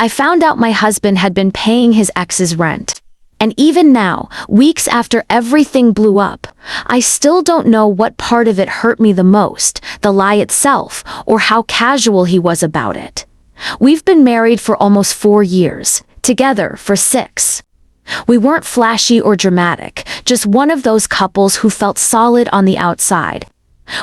I found out my husband had been paying his ex's rent. And even now, weeks after everything blew up, I still don't know what part of it hurt me the most, the lie itself, or how casual he was about it. We've been married for almost 4 years, together for 6. We weren't flashy or dramatic, just one of those couples who felt solid on the outside.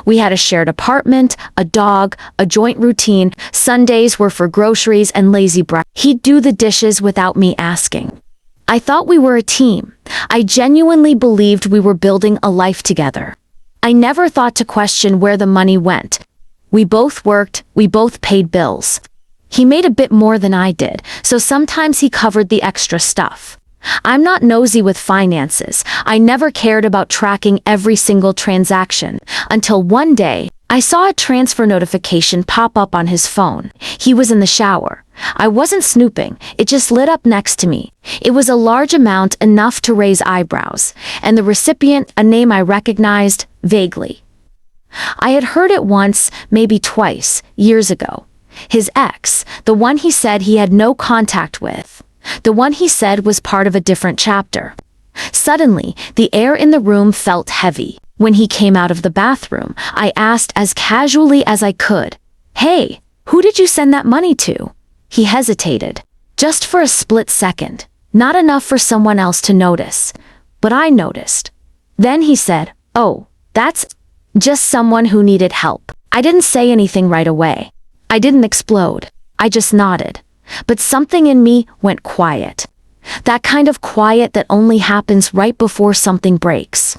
We had a shared apartment, a dog, a joint routine. Sundays were for groceries and lazy breakfast. He'd do the dishes without me asking. I thought we were a team. I genuinely believed we were building a life together. I never thought to question where the money went. We both worked, we both paid bills. He made a bit more than I did, so sometimes he covered the extra stuff. I'm not nosy with finances. I never cared about tracking every single transaction, until one day, I saw a transfer notification pop up on his phone. He was in the shower. I wasn't snooping, it just lit up next to me. It was a large amount, enough to raise eyebrows, and the recipient, a name I recognized, vaguely. I had heard it once, maybe twice, years ago. His ex, the one he said he had no contact with. The one he said was part of a different chapter. Suddenly, the air in the room felt heavy. When he came out of the bathroom, I asked as casually as I could, "Hey, who did you send that money to?" He hesitated, just for a split second, not enough for someone else to notice, but I noticed. Then he said, "Oh, that's just someone who needed help." I didn't say anything right away. I didn't explode. I just nodded. But something in me went quiet. That kind of quiet that only happens right before something breaks.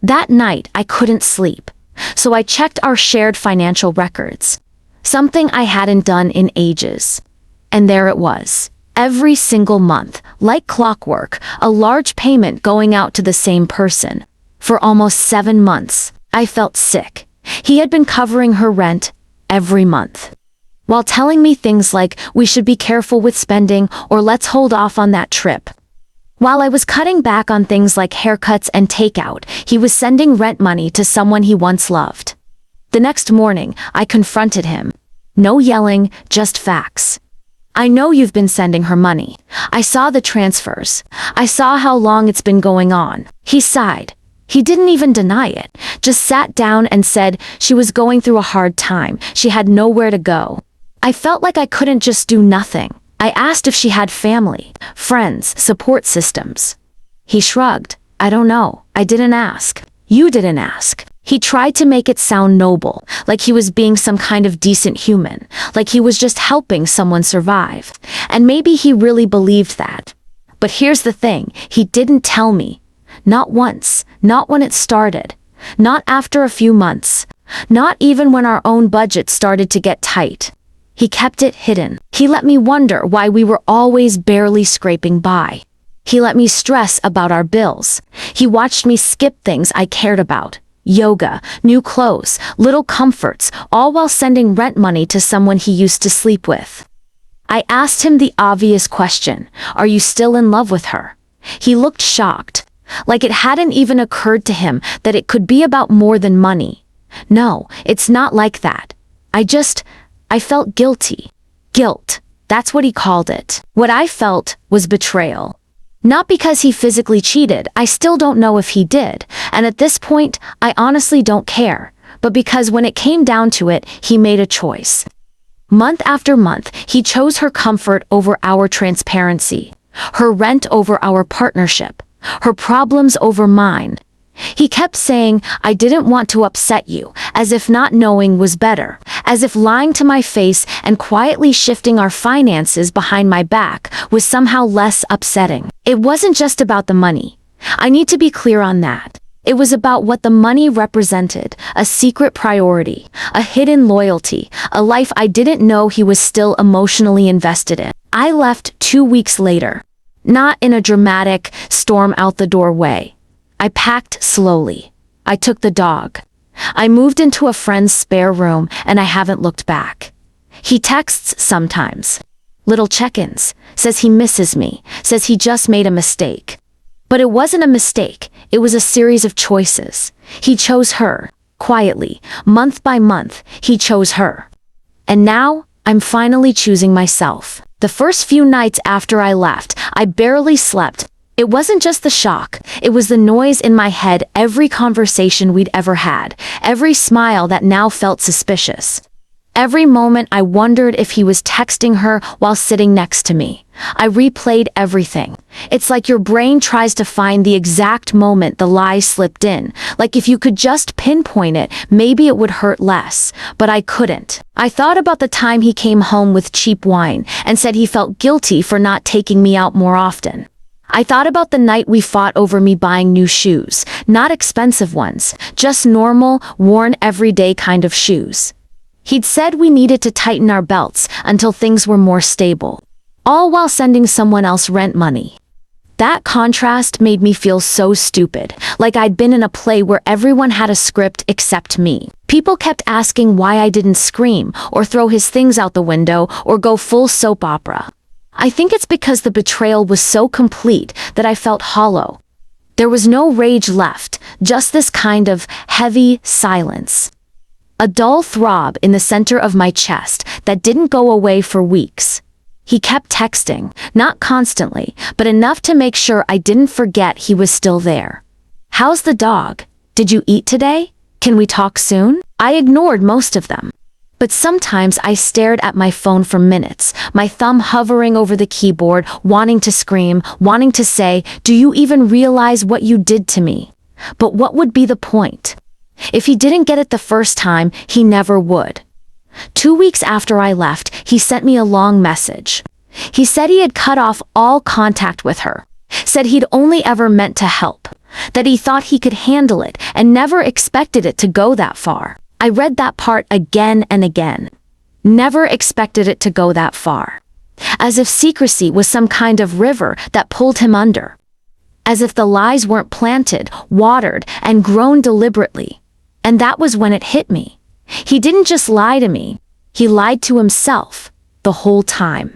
That night, I couldn't sleep. So I checked our shared financial records. Something I hadn't done in ages. And there it was. Every single month, like clockwork, a large payment going out to the same person. For almost 7 months, I felt sick. He had been covering her rent every month, while telling me things like, "We should be careful with spending," or "Let's hold off on that trip." While I was cutting back on things like haircuts and takeout, he was sending rent money to someone he once loved. The next morning, I confronted him. No yelling, just facts. "I know you've been sending her money. I saw the transfers. I saw how long it's been going on." He sighed. He didn't even deny it, just sat down and said she was going through a hard time. She had nowhere to go. I felt like I couldn't just do nothing. I asked if she had family, friends, support systems. He shrugged. "I don't know. I didn't ask." "You didn't ask." He tried to make it sound noble, like he was being some kind of decent human, like he was just helping someone survive. And maybe he really believed that. But here's the thing, he didn't tell me. Not once, not when it started, not after a few months, not even when our own budget started to get tight. He kept it hidden. He let me wonder why we were always barely scraping by. He let me stress about our bills. He watched me skip things I cared about. Yoga, new clothes, little comforts, all while sending rent money to someone he used to sleep with. I asked him the obvious question, "Are you still in love with her?" He looked shocked, like it hadn't even occurred to him that it could be about more than money. "No, it's not like that. I felt guilty." Guilt, that's what he called it. What I felt was betrayal. Not because he physically cheated, I still don't know if he did, and at this point, I honestly don't care, but because when it came down to it, he made a choice. Month after month, he chose her comfort over our transparency, her rent over our partnership, her problems over mine. He kept saying, "I didn't want to upset you," as if not knowing was better, as if lying to my face and quietly shifting our finances behind my back was somehow less upsetting. It wasn't just about the money. I need to be clear on that. It was about what the money represented, a secret priority, a hidden loyalty, a life I didn't know he was still emotionally invested in. I left 2 weeks later, not in a dramatic, storm out the door way. I packed slowly. I took the dog. I moved into a friend's spare room, and I haven't looked back. He texts sometimes. Little check-ins. Says he misses me. Says he just made a mistake. But it wasn't a mistake. It was a series of choices. He chose her. Quietly, month by month, he chose her. And now, I'm finally choosing myself. The first few nights after I left, I barely slept. It wasn't just the shock, it was the noise in my head, every conversation we'd ever had, every smile that now felt suspicious. Every moment I wondered if he was texting her while sitting next to me. I replayed everything. It's like your brain tries to find the exact moment the lie slipped in, like if you could just pinpoint it, maybe it would hurt less. But I couldn't. I thought about the time he came home with cheap wine and said he felt guilty for not taking me out more often. I thought about the night we fought over me buying new shoes, not expensive ones, just normal, worn everyday kind of shoes. He'd said we needed to tighten our belts until things were more stable, all while sending someone else rent money. That contrast made me feel so stupid, like I'd been in a play where everyone had a script except me. People kept asking why I didn't scream, or throw his things out the window, or go full soap opera. I think it's because the betrayal was so complete that I felt hollow. There was no rage left, just this kind of heavy silence. A dull throb in the center of my chest that didn't go away for weeks. He kept texting, not constantly, but enough to make sure I didn't forget he was still there. "How's the dog? Did you eat today? Can we talk soon?" I ignored most of them. But sometimes I stared at my phone for minutes, my thumb hovering over the keyboard, wanting to scream, wanting to say, "Do you even realize what you did to me?" But what would be the point? If he didn't get it the first time, he never would. 2 weeks after I left, he sent me a long message. He said he had cut off all contact with her, said he'd only ever meant to help, that he thought he could handle it and never expected it to go that far. I read that part again and again. Never expected it to go that far. As if secrecy was some kind of river that pulled him under. As if the lies weren't planted, watered, and grown deliberately. And that was when it hit me. He didn't just lie to me. He lied to himself the whole time.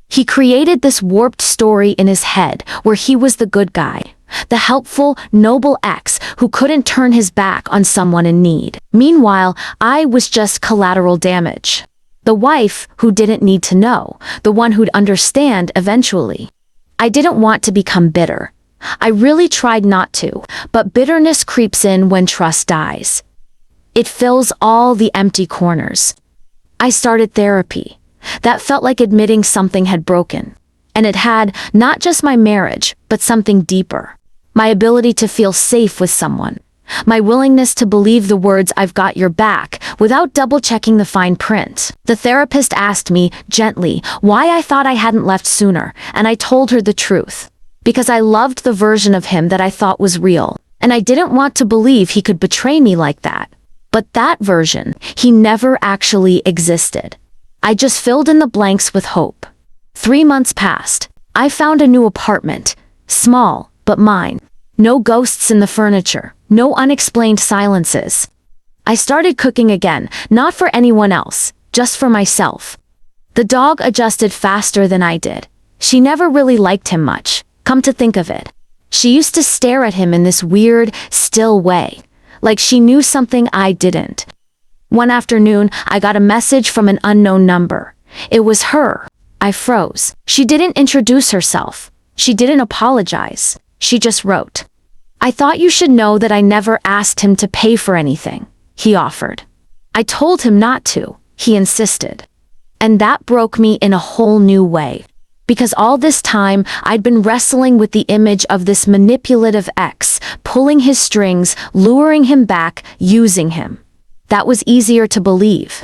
He created this warped story in his head where he was the good guy, the helpful, noble ex who couldn't turn his back on someone in need. Meanwhile, I was just collateral damage. The wife who didn't need to know, the one who'd understand eventually. I didn't want to become bitter. I really tried not to, but bitterness creeps in when trust dies. It fills all the empty corners. I started therapy. That felt like admitting something had broken. And it had not just my marriage, but something deeper. My ability to feel safe with someone. My willingness to believe the words "I've got your back" without double-checking the fine print. The therapist asked me, gently, why I thought I hadn't left sooner, and I told her the truth. Because I loved the version of him that I thought was real, and I didn't want to believe he could betray me like that. But that version, he never actually existed. I just filled in the blanks with hope. 3 months passed. I found a new apartment. Small, but mine. No ghosts in the furniture. No unexplained silences. I started cooking again, not for anyone else, just for myself. The dog adjusted faster than I did. She never really liked him much, come to think of it. She used to stare at him in this weird, still way, like she knew something I didn't. One afternoon, I got a message from an unknown number. It was her. I froze. She didn't introduce herself. She didn't apologize. She just wrote, "I thought you should know that I never asked him to pay for anything," he offered. I told him not to. He insisted. And that broke me in a whole new way. Because all this time, I'd been wrestling with the image of this manipulative ex, pulling his strings, luring him back, using him. That was easier to believe.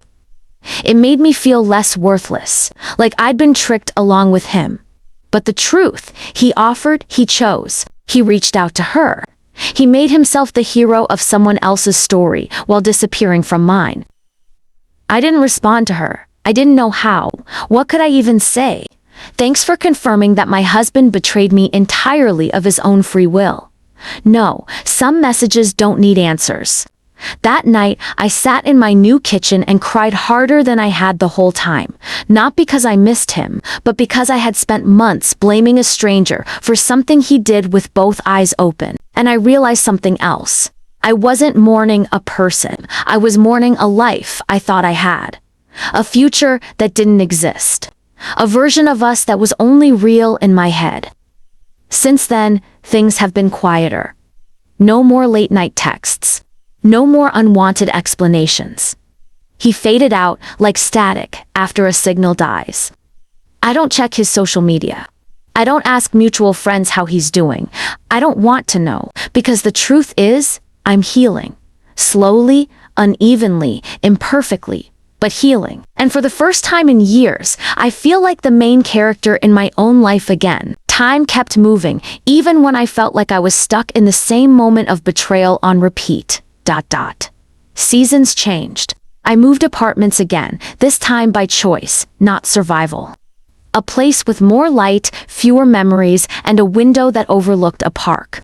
It made me feel less worthless, like I'd been tricked along with him. But the truth, he offered, he chose. He reached out to her. He made himself the hero of someone else's story while disappearing from mine. I didn't respond to her. I didn't know how. What could I even say? Thanks for confirming that my husband betrayed me entirely of his own free will. No, some messages don't need answers. That night, I sat in my new kitchen and cried harder than I had the whole time. Not because I missed him, but because I had spent months blaming a stranger for something he did with both eyes open. And I realized something else. I wasn't mourning a person. I was mourning a life I thought I had. A future that didn't exist. A version of us that was only real in my head. Since then, things have been quieter. No more late-night texts. No more unwanted explanations. He faded out like static after a signal dies. I don't check his social media. I don't ask mutual friends how he's doing. I don't want to know, because the truth is, I'm healing. Slowly, unevenly, imperfectly, but healing. And for the first time in years, I feel like the main character in my own life again. Time kept moving, even when I felt like I was stuck in the same moment of betrayal on repeat. Seasons changed. I moved apartments again, this time by choice, not survival. A place with more light, fewer memories, and a window that overlooked a park.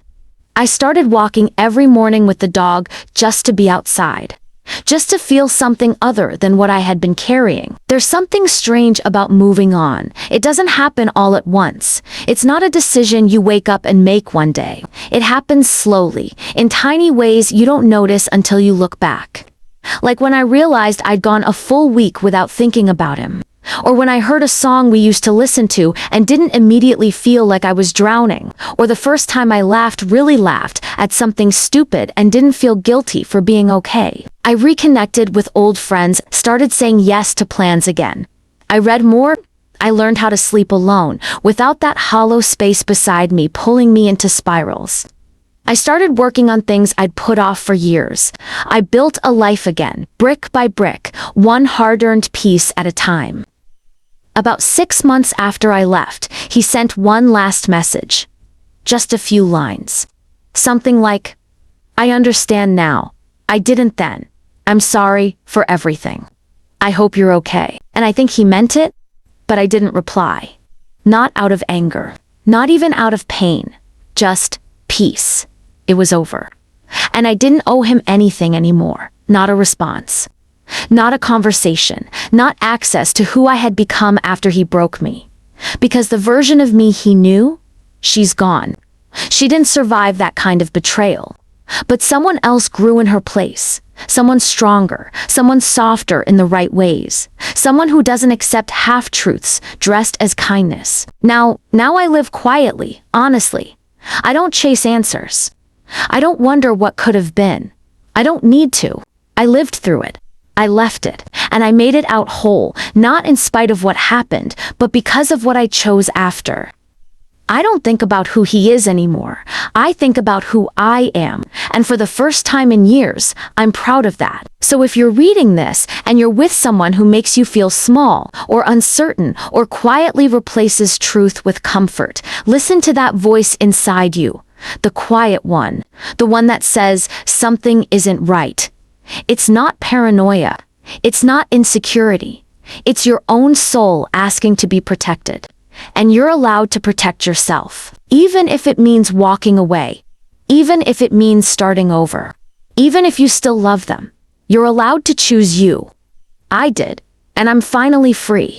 I started walking every morning with the dog just to be outside. Just to feel something other than what I had been carrying. There's something strange about moving on. It doesn't happen all at once. It's not a decision you wake up and make one day. It happens slowly, in tiny ways you don't notice until you look back. Like when I realized I'd gone a full week without thinking about him. Or when I heard a song we used to listen to and didn't immediately feel like I was drowning. Or the first time I really laughed at something stupid and didn't feel guilty for being okay. I reconnected with old friends, started saying yes to plans again. I read more. I learned how to sleep alone, without that hollow space beside me pulling me into spirals. I started working on things I'd put off for years. I built a life again, brick by brick, one hard-earned piece at a time. About 6 months after I left, he sent one last message. Just a few lines. Something like, "I understand now. I didn't then. I'm sorry for everything. I hope you're okay." And I think he meant it, but I didn't reply. Not out of anger. Not even out of pain. Just peace. It was over. And I didn't owe him anything anymore. Not a response. Not a conversation. Not access to who I had become after he broke me. Because the version of me he knew, she's gone. She didn't survive that kind of betrayal. But someone else grew in her place. Someone stronger. Someone softer in the right ways. Someone who doesn't accept half-truths dressed as kindness. Now I live quietly, honestly. I don't chase answers. I don't wonder what could have been. I don't need to. I lived through it. I left it, and I made it out whole, not in spite of what happened, but because of what I chose after. I don't think about who he is anymore. I think about who I am, and for the first time in years, I'm proud of that. So if you're reading this, and you're with someone who makes you feel small, or uncertain, or quietly replaces truth with comfort, listen to that voice inside you. The quiet one. The one that says, something isn't right. It's not paranoia. It's not insecurity. It's your own soul asking to be protected. And you're allowed to protect yourself. Even if it means walking away. Even if it means starting over. Even if you still love them. You're allowed to choose you. I did. And I'm finally free.